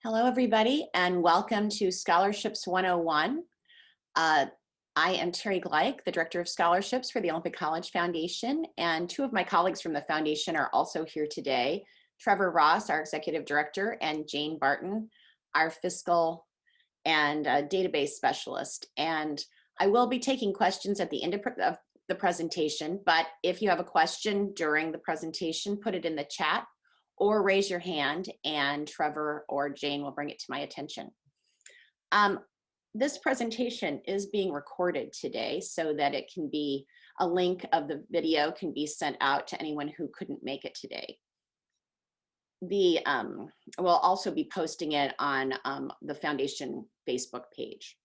Hello, everybody, and welcome to Scholarships 101. I am Terry Gleich, the Director of Scholarships for the Olympic College Foundation, and two of my colleagues from the foundation are also here today. Trevor Ross, our Executive Director, and Jane Barton, our Fiscal and Database Specialist. And I will be taking questions at the end of the presentation, but if you have a question during the presentation, put it in the chat or raise your hand and Trevor or Jane will bring it to my attention. This presentation is being recorded today so that it can be, a link of the video can be sent out to anyone who couldn't make it today. We'll also be posting it on the foundation Facebook page.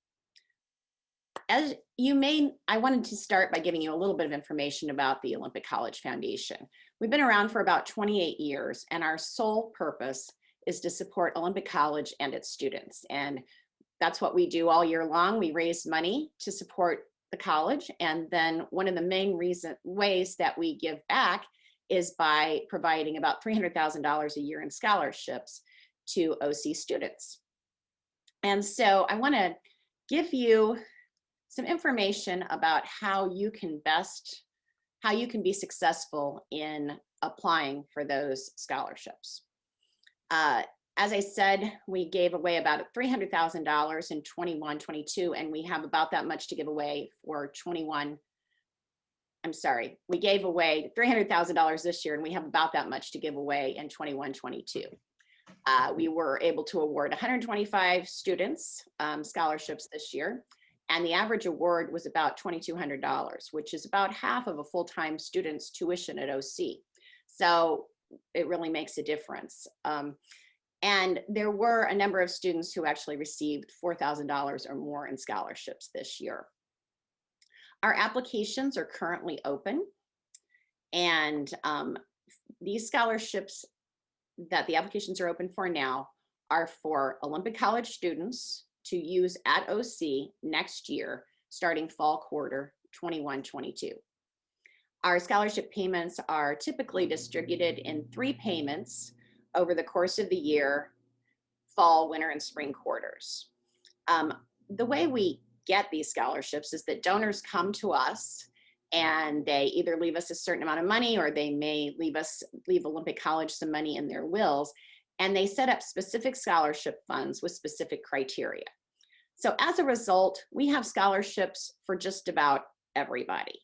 As you may, I wanted to start by giving you a little bit of information about the Olympic College Foundation. We've been around for about 28 years, and our sole purpose is to support Olympic College and its students. And that's what we do all year long. We raise money to support the college. And then one of the main ways that we give back is by providing about $300,000 a year in scholarships to OC students. And so I want to give you some information about how you can be successful in applying for those scholarships. As I said, we gave away about $300,000 in 21-22, and we have about that much to give away for 21. I'm sorry, we gave away $300,000 this year, and we have about that much to give away in 21-22. We were able to award 125 students scholarships this year. And the average award was about $2,200, which is about half of a full-time student's tuition at OC. So it really makes a difference. And there were a number of students who actually received $4,000 or more in scholarships this year. Our applications are currently open. And these scholarships that the applications are open for now are for Olympic College students to use at OC next year, starting fall quarter 21-22. Our scholarship payments are typically distributed in 3 payments over the course of the year, fall, winter, and spring quarters. The way we get these scholarships is that donors come to us and they either leave us a certain amount of money or they may leave Olympic College some money in their wills, and they set up specific scholarship funds with specific criteria. So as a result, we have scholarships for just about everybody.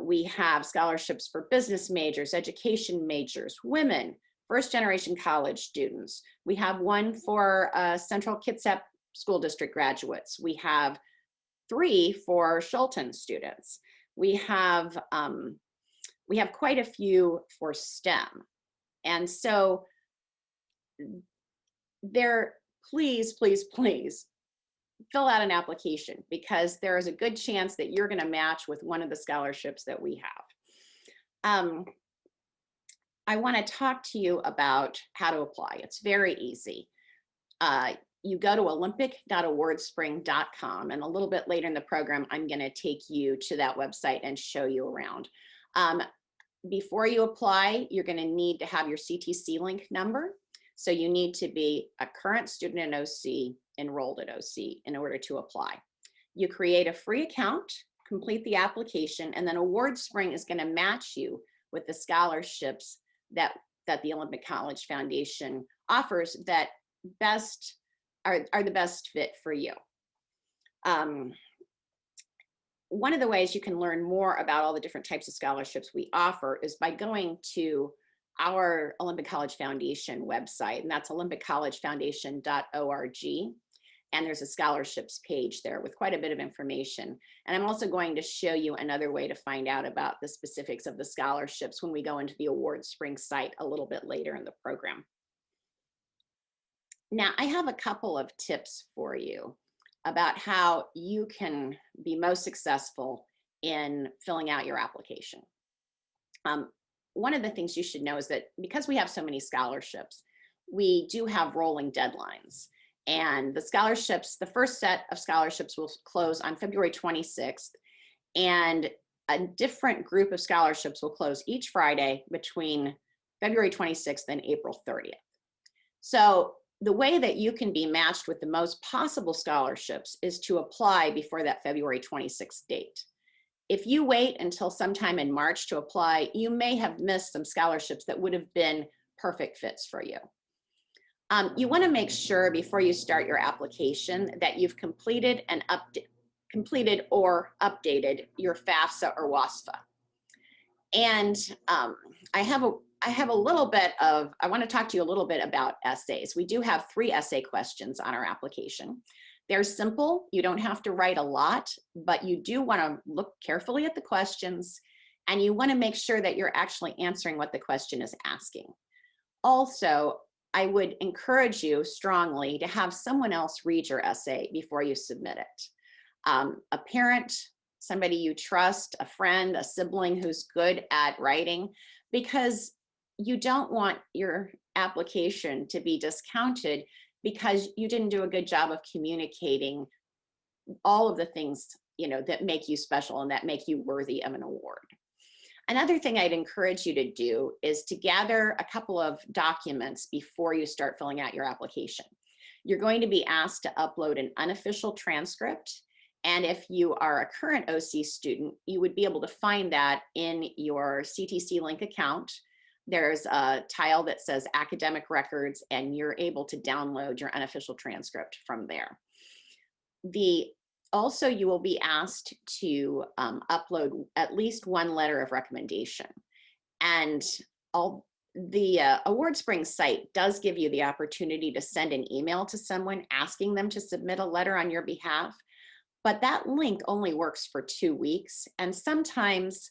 We have scholarships for business majors, education majors, women, first-generation college students. We have one for Central Kitsap School District graduates. We have 3 for Schulten students. We have quite a few for STEM. And so please, please, please, fill out an application, because there is a good chance that you're going to match with one of the scholarships that we have. I want to talk to you about how to apply. It's very easy. You go to olympic.awardspring.com, and a little bit later in the program, I'm going to take you to that website and show you around. Before you apply, you're going to need to have your CTC link number. So you need to be a current student in OC, enrolled at OC, in order to apply. You create a free account, complete the application, and then AwardSpring is going to match you with the scholarships that the Olympic College Foundation offers that are the best fit for you. One of the ways you can learn more about all the different types of scholarships we offer is by going to our Olympic College Foundation website, and that's olympiccollegefoundation.org. And there's a scholarships page there with quite a bit of information. And I'm also going to show you another way to find out about the specifics of the scholarships when we go into the AwardSpring site a little bit later in the program. Now, I have a couple of tips for you about how you can be most successful in filling out your application. One of the things you should know is that because we have so many scholarships, we do have rolling deadlines. And the scholarships, the first set of scholarships will close on February 26th, and a different group of scholarships will close each Friday between February 26th and April 30th. So the way that you can be matched with the most possible scholarships is to apply before that February 26th date. If you wait until sometime in March to apply, you may have missed some scholarships that would have been perfect fits for you. You want to make sure before you start your application that you've completed or updated your FAFSA or WASFA. And I want to talk to you a little bit about essays. We do have 3 essay questions on our application. They're simple. You don't have to write a lot, but you do want to look carefully at the questions, and you want to make sure that you're actually answering what the question is asking. Also, I would encourage you strongly to have someone else read your essay before you submit it. A parent, somebody you trust, a friend, a sibling who's good at writing, because you don't want your application to be discounted because you didn't do a good job of communicating all of the things, you know, that make you special and that make you worthy of an award. Another thing I'd encourage you to do is to gather a couple of documents before you start filling out your application. You're going to be asked to upload an unofficial transcript. And if you are a current OC student, you would be able to find that in your CTC Link account. There's a tile that says academic records, and you're able to download your unofficial transcript from there. Also, you will be asked to upload at least 1 letter of recommendation. And the AwardSpring site does give you the opportunity to send an email to someone asking them to submit a letter on your behalf. But that link only works for 2 weeks. And sometimes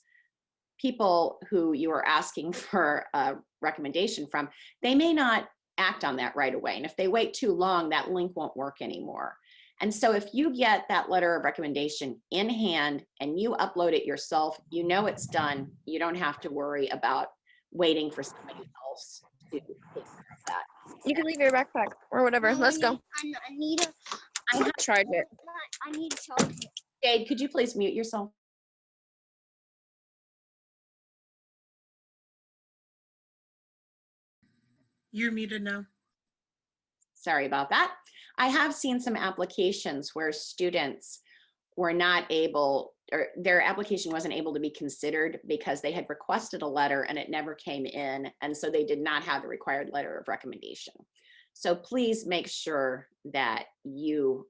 people who you are asking for a recommendation from, they may not act on that right away. And if they wait too long, that link won't work anymore. And so if you get that letter of recommendation in hand and you upload it yourself, you know it's done. You don't have to worry about waiting for somebody else to take care of that. You can leave your backpack or whatever. Let's go. I have Charge it. I need to charge it. Jade, could you please mute yourself? You're muted now. Sorry about that. I have seen some applications where students were not able, or their application wasn't able to be considered because they had requested a letter and it never came in. And so they did not have the required letter of recommendation. So please make sure that you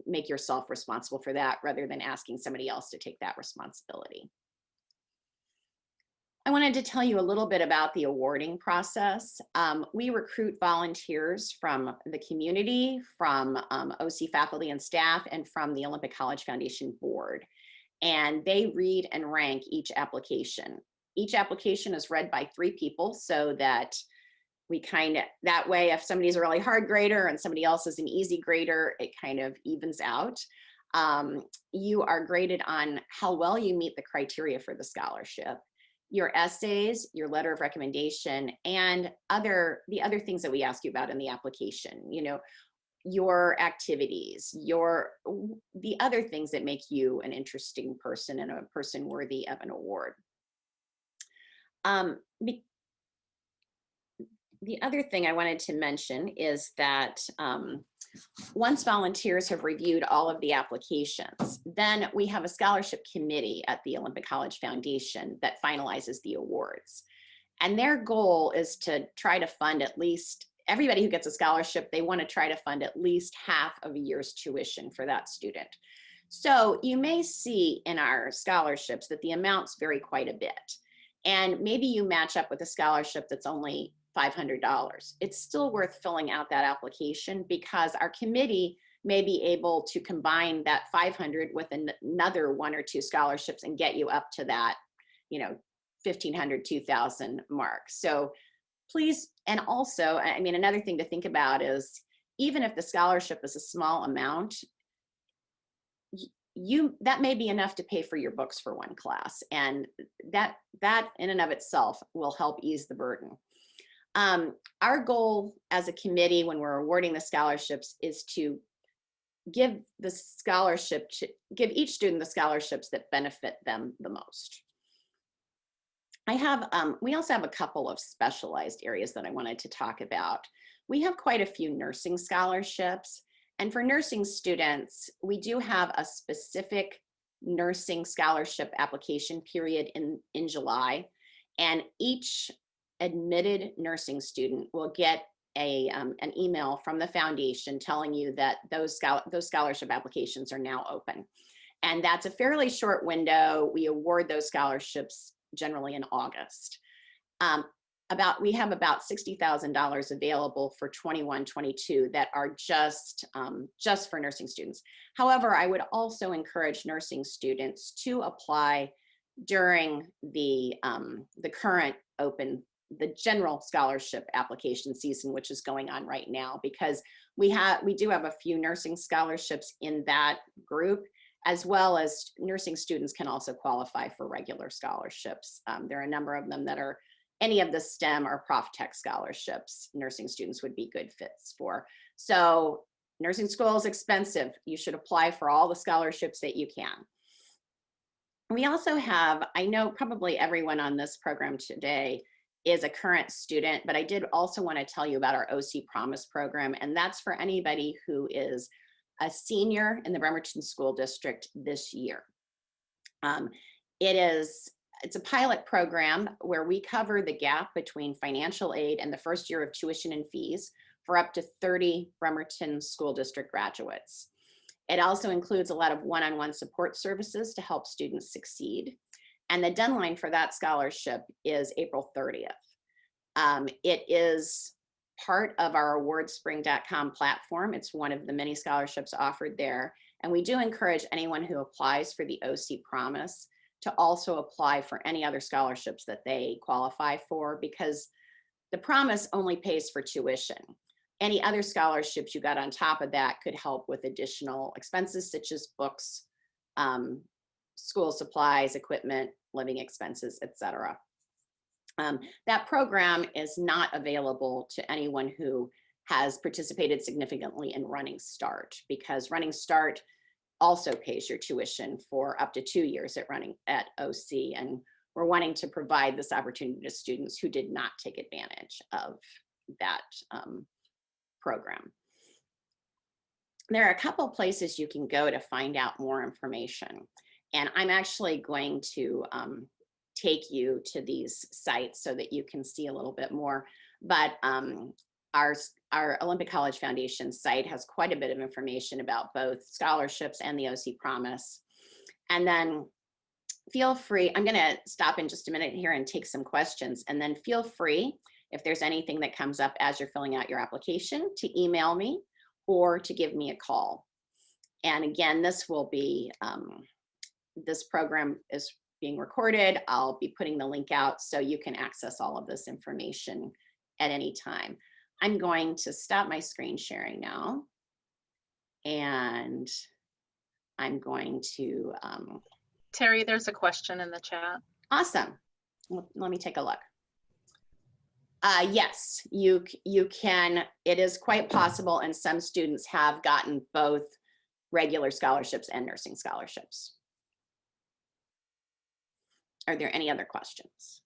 make yourself responsible for that rather than asking somebody else to take that responsibility. I wanted to tell you a little bit about the awarding process. We recruit volunteers from the community, from OC faculty and staff, and from the Olympic College Foundation board. And they read and rank each application. Each application is read by 3 people so that we that way if somebody's a really hard grader and somebody else is an easy grader, it kind of evens out. You are graded on how well you meet the criteria for the scholarship, your essays, your letter of recommendation, and the other things that we ask you about in the application, you know, your activities, the other things that make you an interesting person and a person worthy of an award. The other thing I wanted to mention is that once volunteers have reviewed all of the applications, then we have a scholarship committee at the Olympic College Foundation that finalizes the awards. And their goal is to try to fund at least, everybody who gets a scholarship, they want to try to fund at least half of a year's tuition for that student. So you may see in our scholarships that the amounts vary quite a bit. And maybe you match up with a scholarship that's only $500. It's still worth filling out that application because our committee may be able to combine that 500 with another 1 or 2 scholarships and get you up to that, you know, 1,500, 2,000 mark. So please, and also, I mean, another thing to think about is even if the scholarship is a small amount, that may be enough to pay for your books for 1 class, and that in and of itself will help ease the burden. Our goal as a committee when we're awarding the scholarships is to give each student the scholarships that benefit them the most. We also have a couple of specialized areas that I wanted to talk about. We have quite a few nursing scholarships. And for nursing students, we do have a specific nursing scholarship application period in July. And each admitted nursing student will get an email from the foundation telling you that those scholarship applications are now open. And that's a fairly short window. We award those scholarships generally in August. We have about $60,000 available for 21-22 that are just for nursing students. However, I would also encourage nursing students to apply during the current the general scholarship application season, which is going on right now, because we do have a few nursing scholarships in that group, as well as nursing students can also qualify for regular scholarships. There are a number of them that are any of the STEM or Prof Tech scholarships nursing students would be good fits for. So nursing school is expensive. You should apply for all the scholarships that you can. We also have, I know probably everyone on this program today is a current student, but I did also want to tell you about our OC Promise program, and that's for anybody who is a senior in the Bremerton School District this year. It's a pilot program where we cover the gap between financial aid and the first year of tuition and fees for up to 30 Bremerton School District graduates. It also includes a lot of one-on-one support services to help students succeed. And the deadline for that scholarship is April 30th. It is part of our awardspring.com platform. It's one of the many scholarships offered there. And we do encourage anyone who applies for the OC Promise to also apply for any other scholarships that they qualify for, because the Promise only pays for tuition. Any other scholarships you got on top of that could help with additional expenses such as books, school supplies, equipment, living expenses, etc. That program is not available to anyone who has participated significantly in Running Start, because Running Start also pays your tuition for up to 2 years at OC, and we're wanting to provide this opportunity to students who did not take advantage of that program. There are a couple places you can go to find out more information, and I'm actually going to take you to these sites so that you can see a little bit more. But our Olympic College Foundation site has quite a bit of information about both scholarships and the OC Promise. And then feel free, I'm gonna stop in just a minute here and take some questions, and then feel free, if there's anything that comes up as you're filling out your application, to email me or to give me a call. And again, this will be, this program is being recorded. I'll be putting the link out so you can access all of this information at any time. I'm going to stop my screen sharing now, and I'm going to. Terry, there's a question in the chat. Awesome. Let me take a look. Yes, you can. It is quite possible, and some students have gotten both regular scholarships and nursing scholarships. Are there any other questions?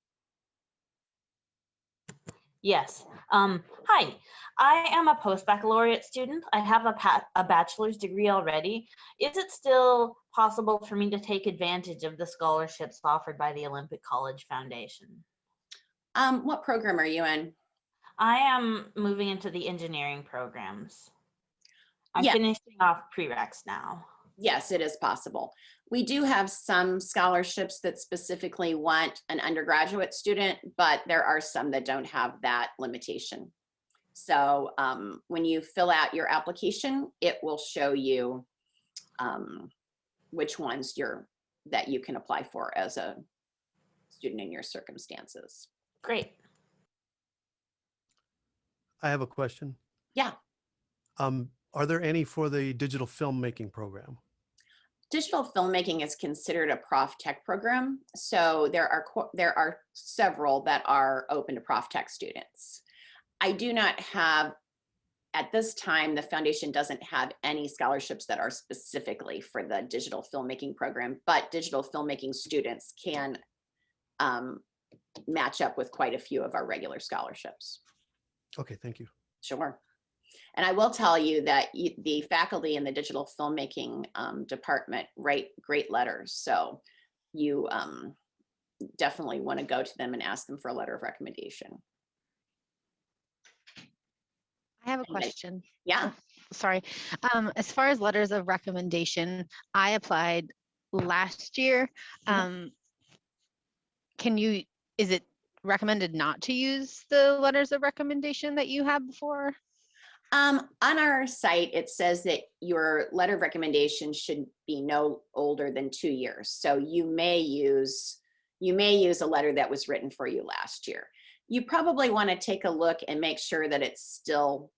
Yes. Hi, I am a post-baccalaureate student. I have a bachelor's degree already. Is it still possible for me to take advantage of the scholarships offered by the Olympic College Foundation? What program are you in? I am moving into the engineering programs. I'm Yeah. finishing off prereqs now. Yes, it is possible. We do have some scholarships that specifically want an undergraduate student, but there are some that don't have that limitation. So when you fill out your application, it will show you which ones that you can apply for as a student in your circumstances. Great. I have a question. Yeah. Are there any for the digital filmmaking program? Digital filmmaking is considered a Prof Tech program. So there are several that are open to Prof Tech students. I do not have, at this time, the foundation doesn't have any scholarships that are specifically for the digital filmmaking program, but digital filmmaking students can match up with quite a few of our regular scholarships. Okay, thank you. Sure. And I will tell you that the faculty in the digital filmmaking department write great letters. So you definitely want to go to them and ask them for a letter of recommendation. I have a Anybody? question. Yeah. Sorry. As far as letters of recommendation, I applied last year. Is it recommended not to use the letters of recommendation that you have before? On our site, it says that your letter of recommendation should be no older than 2 years. So you may use a letter that was written for you last year. You probably want to take a look and make sure that it's still,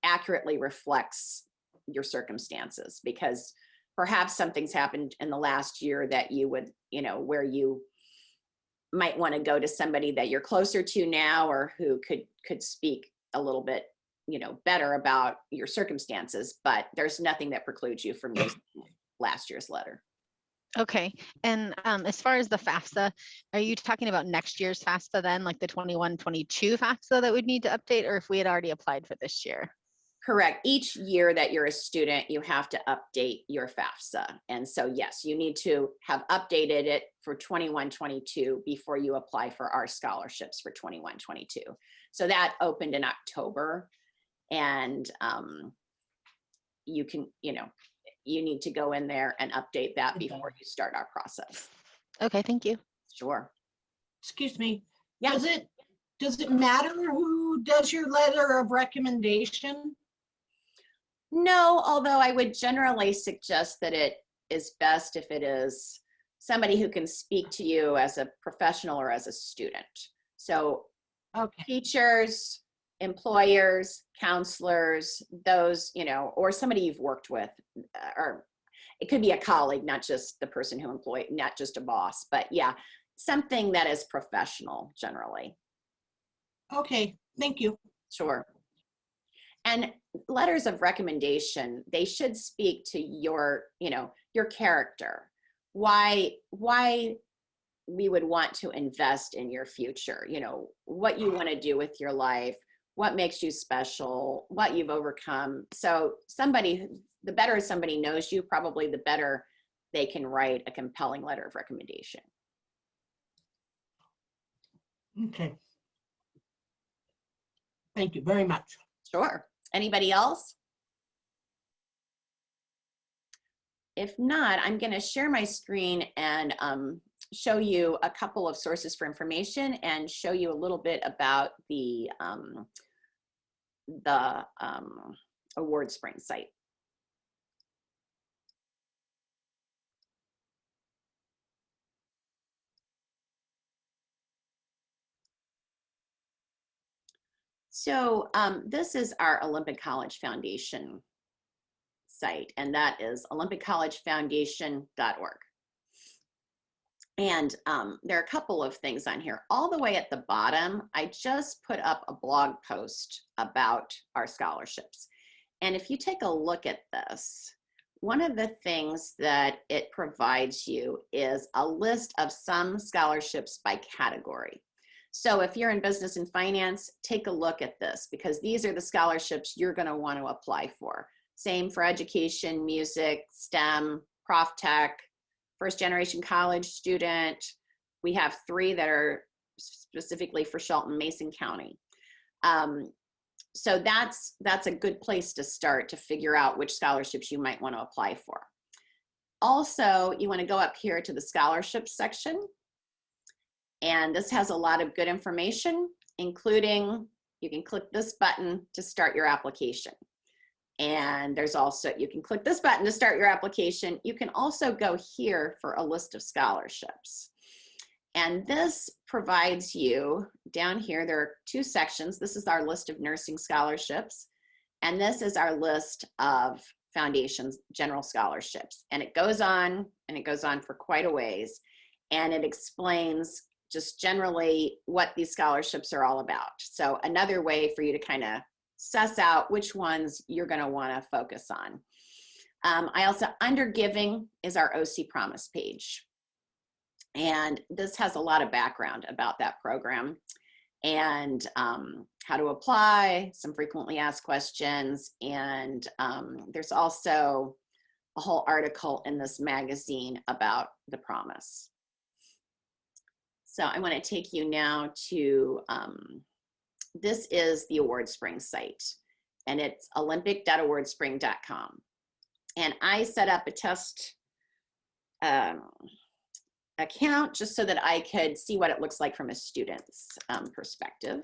accurately reflects your circumstances, because perhaps something's happened in the last year that you would, where you might want to go to somebody that you're closer to now, or who could speak a little bit better about your circumstances, but there's nothing that precludes you from using last year's letter. Okay. And as far as the FAFSA, are you talking about next year's FAFSA then, like the 21-22 FAFSA that would need to update, or if we had already applied for this year? Correct. Each year that you're a student, you have to update your FAFSA. And so, yes, you need to have updated it for 21-22 before you apply for our scholarships for 21-22. So that opened in October. And you can, you need to go in there and update that before you start our process. Okay, thank you. Sure. Excuse me. Yeah. Does it matter who does your letter of recommendation? No, although I would generally suggest that it is best if it is somebody who can speak to you as a professional or as a student. So Okay. teachers, employers, counselors, those, or somebody you've worked with, or it could be a colleague, not just the person who employed, not just a boss, but yeah, something that is professional generally. Okay, thank you. Sure. And letters of recommendation, they should speak to your, your character, why we would want to invest in your future, what you want to do with your life, what makes you special, what you've overcome. So the better somebody knows you, probably the better they can write a compelling letter of recommendation. Okay. Thank you very much. Sure. Anybody else? If not, I'm going to share my screen and show you a couple of sources for information and show you a little bit about the AwardSpring site. So this is our Olympic College Foundation site, and that is olympiccollegefoundation.org. And there are a couple of things on here. All the way at the bottom, I just put up a blog post about our scholarships. And if you take a look at this, one of the things that it provides you is a list of some scholarships by category. So if you're in business and finance, take a look at this, because these are the scholarships you're going to want to apply for. Same for education, music, STEM, Prof Tech, first generation college student. We have 3 that are specifically for Shelton Mason County. So that's a good place to start to figure out which scholarships you might want to apply for. Also, you want to go up here to the scholarships section. And this has a lot of good information, including you can click this button to start your application. And there's also, you can click this button to start your application. You can also go here for a list of scholarships. And this provides you, down here, there are 2 sections. This is our list of nursing scholarships. And this is our list of foundation's general scholarships. And it goes on, and it goes on for quite a ways. And it explains just generally what these scholarships are all about. So another way for you to kind of suss out which ones you're going to want to focus on. I also, under giving is our OC Promise page. And this has a lot of background about that program and how to apply, some frequently asked questions. And there's also a whole article in this magazine about the promise. So I want to take you now to, this is the AwardSpring site, and it's olympic.awardspring.com. And I set up a test account just so that I could see what it looks like from a student's perspective.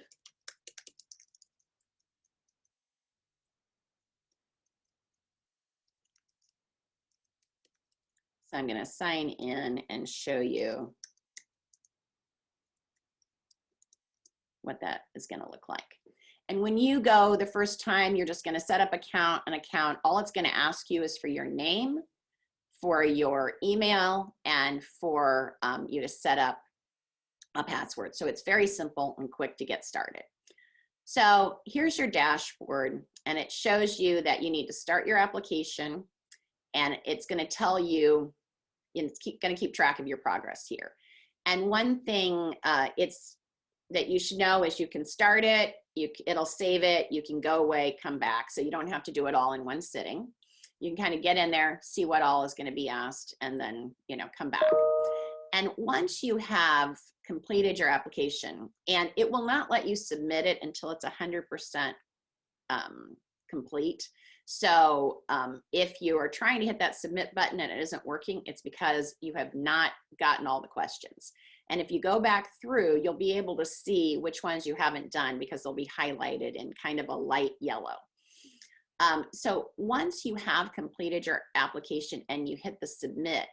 So I'm going to sign in and show you what that is going to look like. And when you go the first time, you're just going to set up an account. All it's going to ask you is for your name, for your email, and for you to set up a password. So it's very simple and quick to get started. So here's your dashboard, and it shows you that you need to start your application, and it's going to tell you, it's going to keep track of your progress here. And one thing that you should know is you can start it, it'll save it, you can go away, come back, so you don't have to do it all in one sitting. You can kind of get in there, see what all is going to be asked, and then, you know, come back. And once you have completed your application, and it will not let you submit it until it's 100% complete. So if you are trying to hit that submit button and it isn't working, it's because you have not gotten all the questions. And if you go back through, you'll be able to see which ones you haven't done because they'll be highlighted in kind of a light yellow. So once you have completed your application and you hit the submit,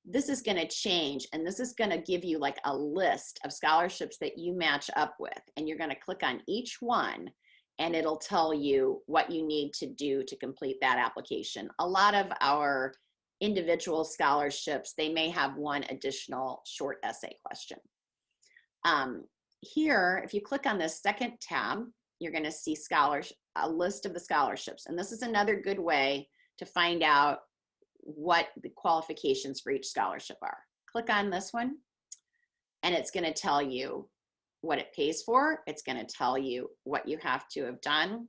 this is going to change, and this is going to give you like a list of scholarships that you match up with, and you're going to click on each one and it'll tell you what you need to do to complete that application. A lot of our individual scholarships, they may have one additional short essay question. Here, if you click on this second tab, you're going to see a list of the scholarships. And this is another good way to find out what the qualifications for each scholarship are. Click on this one, and it's going to tell you what it pays for. It's going to tell you what you have to have done,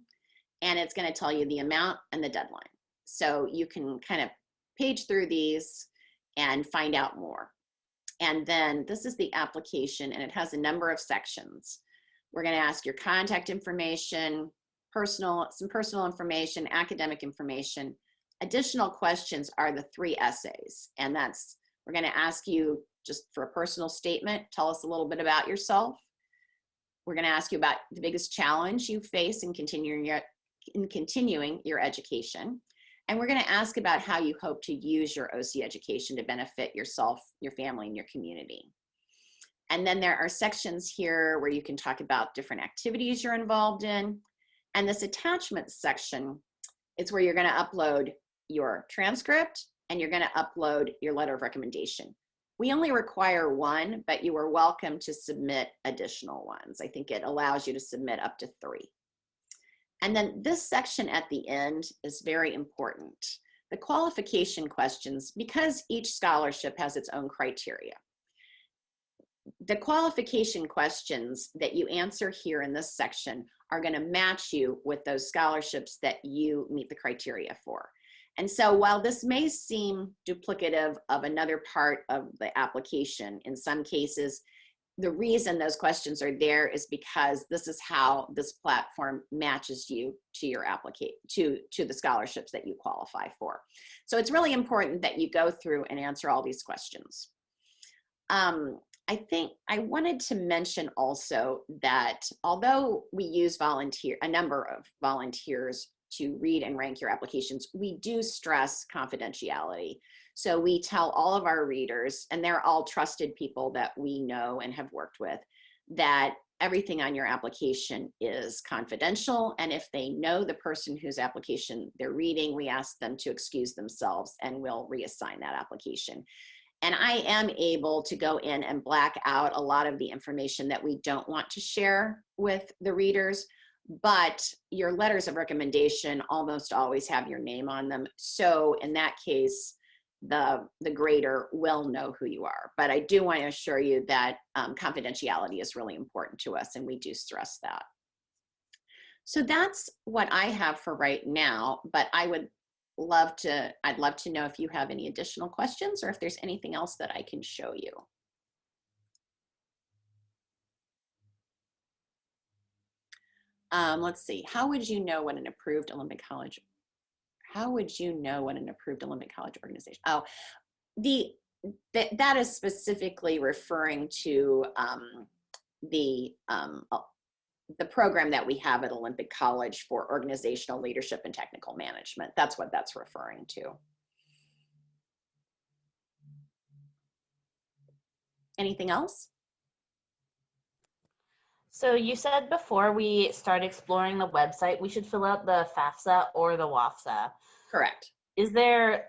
and it's going to tell you the amount and the deadline. So you can kind of page through these and find out more. And then this is the application, and it has a number of sections. We're going to ask your contact information, some personal information, academic information. Additional questions are the 3 essays, and we're going to ask you just for a personal statement, tell us a little bit about yourself. We're going to ask you about the biggest challenge you face in continuing your education. And we're going to ask about how you hope to use your OC education to benefit yourself, your family, and your community. And then there are sections here where you can talk about different activities you're involved in. And this attachments section is where you're going to upload your transcript and you're going to upload your letter of recommendation. We only require 1, but you are welcome to submit additional ones. I think it allows you to submit up to 3. And then this section at the end is very important. The qualification questions, because each scholarship has its own criteria. The qualification questions that you answer here in this section are going to match you with those scholarships that you meet the criteria for. And so while this may seem duplicative of another part of the application, in some cases, the reason those questions are there is because this is how this platform matches you to your to the scholarships that you qualify for. So it's really important that you go through and answer all these questions. I think I wanted to mention also that although we use a number of volunteers to read and rank your applications, we do stress confidentiality. So we tell all of our readers, and they're all trusted people that we know and have worked with, that everything on your application is confidential. And if they know the person whose application they're reading, we ask them to excuse themselves and we'll reassign that application. And I am able to go in and black out a lot of the information that we don't want to share with the readers, but your letters of recommendation almost always have your name on them. So in that case, the grader will know who you are. But I do want to assure you that confidentiality is really important to us, and we do stress that. So that's what I have for right now, but I'd love to know if you have any additional questions or if there's anything else that I can show you. Let's see, how would you know what an approved Olympic College, organization? Oh, that is specifically referring to the program that we have at Olympic College for organizational leadership and technical management. That's what that's referring to. Anything else? So you said before we start exploring the website, we should fill out the FAFSA or the WAFSA. Correct. Is there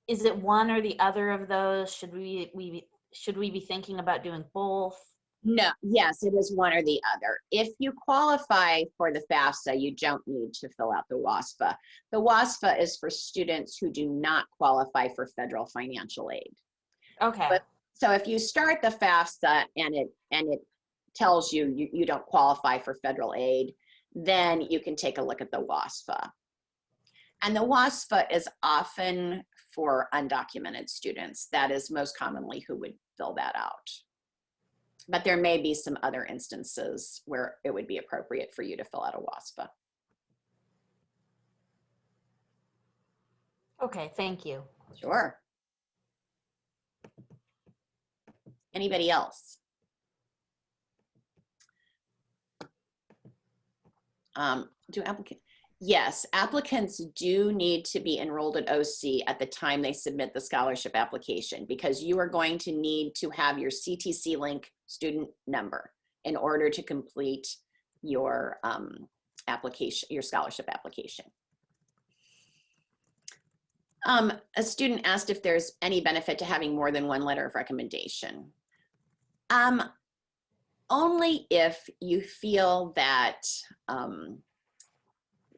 is it one or the other of those? Should we be thinking about doing both? No, yes, it is one or the other. If you qualify for the FAFSA, you don't need to fill out the WASFA. The WASFA is for students who do not qualify for federal financial aid. Okay. So if you start the FAFSA and it tells you you don't qualify for federal aid, then you can take a look at the WASFA. And the WASFA is often for undocumented students. That is most commonly who would fill that out. But there may be some other instances where it would be appropriate for you to fill out a WASFA. Okay, thank you. Sure. Anybody else? Yes, applicants do need to be enrolled at OC at the time they submit the scholarship application, because you are going to need to have your CTC link student number in order to complete your application, your scholarship application. A student asked if there's any benefit to having more than one letter of recommendation. Only if you feel that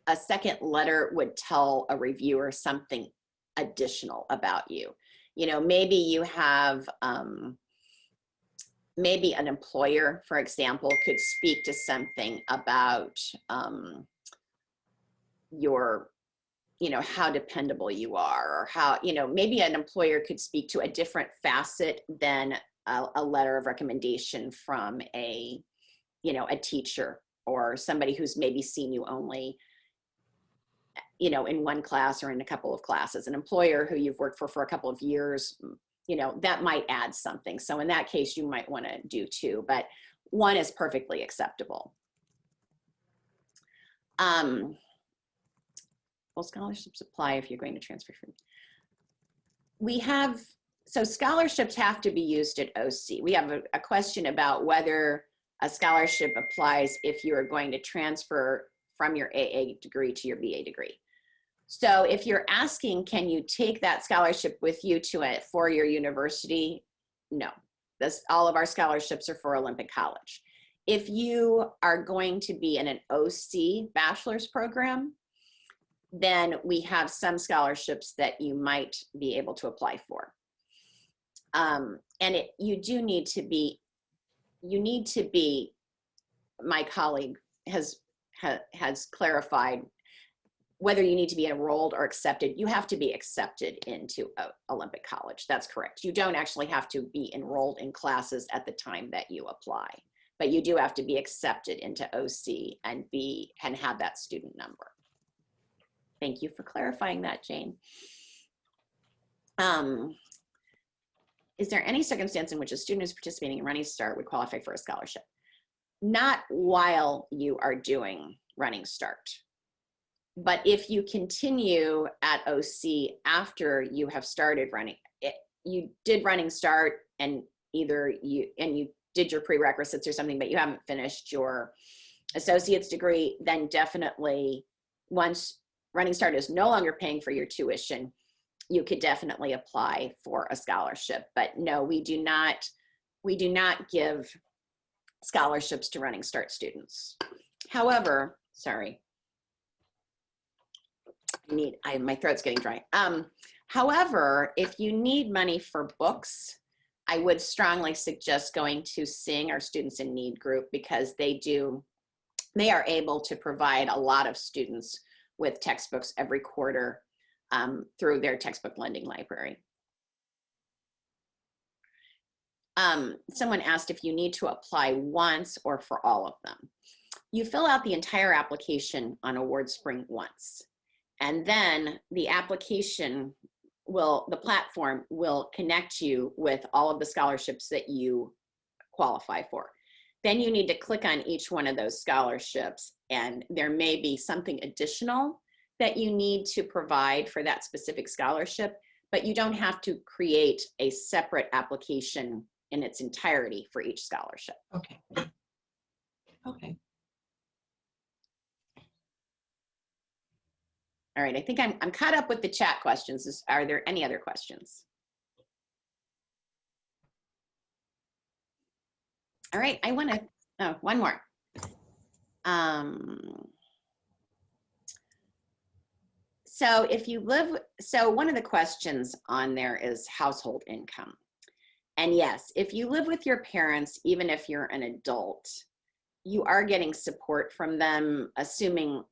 a second letter would tell a reviewer something additional about you. You know, maybe you have, maybe an employer, for example, could speak to something about your, you know, how dependable you are, or how, you know, maybe an employer could speak to a different facet than a letter of recommendation from a, you know, a teacher or somebody who's maybe seen you only, you know, in one class or in a couple of classes. An employer who you've worked for a couple of years, you know, that might add something. So in that case, you might want to do two, but one is perfectly acceptable. Will scholarships apply if you're going to transfer from? So scholarships have to be used at OC. We have a question about whether a scholarship applies if you are going to transfer from your AA degree to your BA degree. So if you're asking, can you take that scholarship with you to a four-year university? No, all of our scholarships are for Olympic College. If you are going to be in an OC bachelor's program, then we have some scholarships that you might be able to apply for. And you need to be, my colleague has clarified whether you need to be enrolled or accepted. You have to be accepted into Olympic College. That's correct. You don't actually have to be enrolled in classes at the time that you apply, but you do have to be accepted into OC and have that student number. Thank you for clarifying that, Jane. Is there any circumstance in which a student who's participating in Running Start would qualify for a scholarship? Not while you are doing Running Start. But if you continue at OC after you have started running, you did Running Start and you did your prerequisites or something, but you haven't finished your associate's degree, then definitely once Running Start is no longer paying for your tuition, you could definitely apply for a scholarship. But no, we do not give scholarships to Running Start students. However, sorry, my throat's getting dry. However, if you need money for books, I would strongly suggest going to SING, our Students in Need group, because they are able to provide a lot of students with textbooks every quarter through their textbook lending library. Someone asked if you need to apply once or for all of them. You fill out the entire application on AwardSpring once, and then the platform will connect you with all of the scholarships that you qualify for. Then you need to click on each one of those scholarships, and there may be something additional that you need to provide for that specific scholarship, but you don't have to create a separate application in its entirety for each scholarship. Okay. Okay. All right, I think I'm caught up with the chat questions. Are there any other questions? All right, I want to, oh, one more. So if you live, so one of the questions on there is household income. And yes, if you live with your parents, even if you're an adult, you are getting support from them, assuming,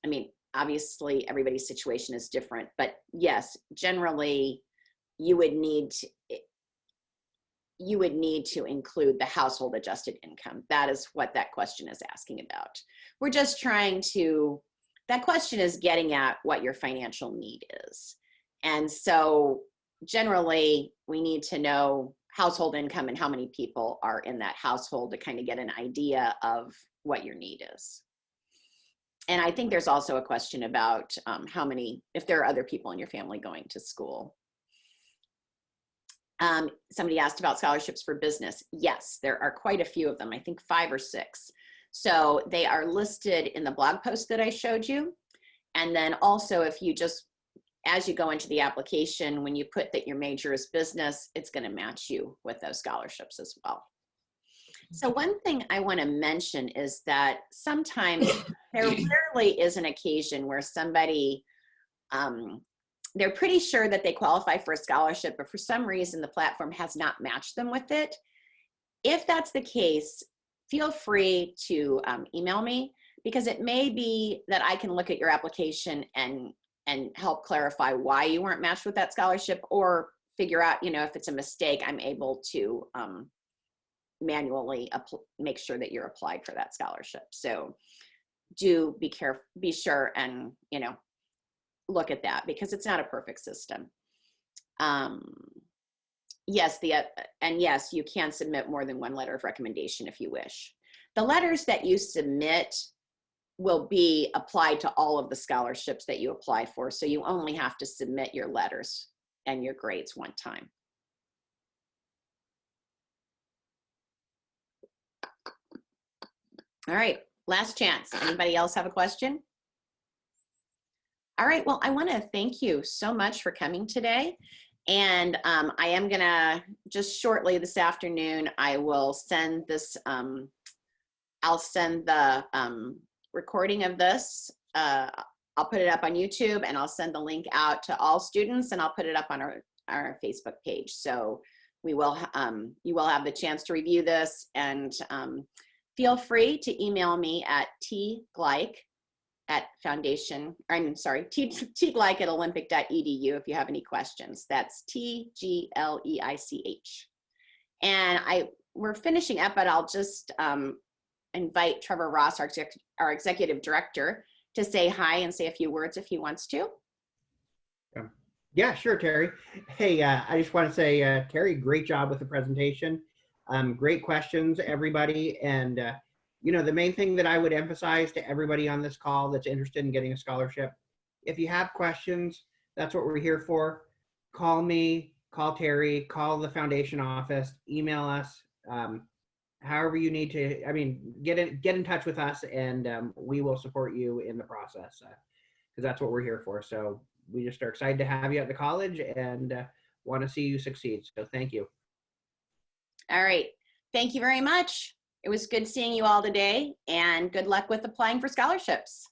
I mean, obviously everybody's situation is different, but yes, generally you would need to include the household adjusted income. That is what that question is asking about. We're just trying to, that question is getting at what your financial need is. And so generally we need to know household income and how many people are in that household to kind of get an idea of what your need is. And I think there's also a question about how many, if there are other people in your family going to school. Somebody asked about scholarships for business. Yes, there are quite a few of them, I think 5 or 6. So they are listed in the blog post that I showed you. And then also if you just, as you go into the application, when you put that your major is business, it's going to match you with those scholarships as well. So one thing I want to mention is that sometimes there rarely is an occasion where somebody, they're pretty sure that they qualify for a scholarship, but for some reason the platform has not matched them with it. If that's the case, feel free to email me, because it may be that I can look at your application and help clarify why you weren't matched with that scholarship, or figure out, you know, if it's a mistake, I'm able to manually make sure that you're applied for that scholarship. So do be careful, be sure, and, you know, look at that, because it's not a perfect system. Yes, and yes, you can submit more than one letter of recommendation if you wish. The letters that you submit will be applied to all of the scholarships that you apply for. So you only have to submit your letters and your grades one time. All right, last chance. Anybody else have a question? All right, well, I want to thank you so much for coming today. And I am gonna, just shortly this afternoon, I will send this, I'll send the recording of this. I'll put it up on YouTube, and I'll send the link out to all students, and I'll put it up on our Facebook page. So we will, you will have the chance to review this, and feel free to email me at tgleich@olympic.edu if you have any questions. That's TGLEICH. And we're finishing up, but I'll just invite Trevor Ross, our executive director, to say hi and say a few words if he wants to. Yeah, sure, Terry. Hey, I just want to say, Terry, great job with the presentation. Great questions, everybody. And, you know, the main thing that I would emphasize to everybody on this call that's interested in getting a scholarship, if you have questions, that's what we're here for. Call me, call Terry, call the foundation office, email us, however you need to. I mean, get in touch with us, and we will support you in the process, because that's what we're here for. So we just are excited to have you at the college, and want to see you succeed. So thank you. All right, thank you very much. It was good seeing you all today, and good luck with applying for scholarships.